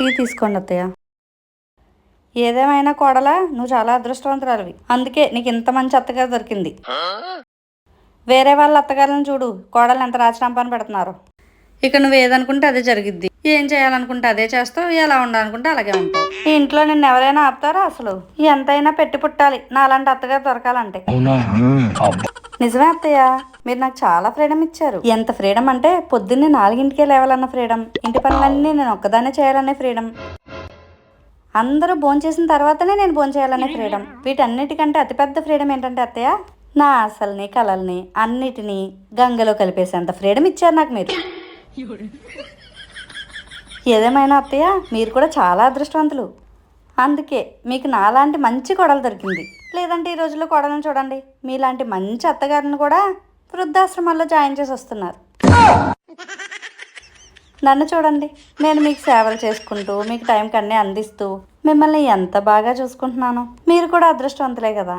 Tea తీసుకోండి అత్తయ్య. ఏదేమైనా కోడలా, నువ్వు చాలా అదృష్టవంతురాలివి. అందుకే నీకు ఇంత మంచి అత్తగారు దొరికింది. వేరే వాళ్ళ అత్తగారులను చూడు, కోడలు ఎంత రాచరంపాన్ని పెడుతున్నారు. ఇక నువ్వు ఏదనుకుంటే అదే జరిగిద్ది. ఏం చేయాలనుకుంటే అదే చేస్తావు, ఎలా ఉండాలనుకుంటే అలాగే ఉంటావు. ఈ ఇంట్లో నిన్ను ఎవరైనా ఆపుతారా? అసలు ఎంతైనా పెట్టి పుట్టాలి నా అలాంటి అత్తగారు దొరకాలంటే. నిజమే అత్తయ్య, మీరు నాకు చాలా ఫ్రీడమ్ ఇచ్చారు. ఎంత ఫ్రీడమ్ అంటే పొద్దున్నే 4ంటికే లేవాలన్న ఫ్రీడమ్, ఇంటి పనులన్నీ నేను ఒక్కదాన్నే చేయాలనే ఫ్రీడమ్, అందరూ భోంచేసిన తర్వాతనే నేను భోంచేయాలనే ఫ్రీడమ్. వీటన్నిటికంటే అతిపెద్ద ఫ్రీడమ్ ఏంటంటే అత్తయ్య, నా ఆశల్ని కలల్ని అన్నిటినీ గంగలో కలిపేసేంత ఫ్రీడమ్ ఇచ్చారు నాకు మీరు. ఏదేమైనా అత్తయ్య, మీరు కూడా చాలా అదృష్టవంతులు. అందుకే మీకు నాలాంటి మంచి కోడలు దొరికింది. లేదంటే ఈ రోజుల్లో కోడలను చూడండి, మీలాంటి మంచి అత్తగారిని కూడా వృద్ధాశ్రమాల్లో జాయిన్ చేసి వస్తున్నారు. నన్ను చూడండి, నేను మీకు సేవలు చేసుకుంటూ మీకు టైంకి అన్నీ అందిస్తూ మిమ్మల్ని ఎంత బాగా చూసుకుంటున్నాను. మీరు కూడా అదృష్టవంతులే కదా.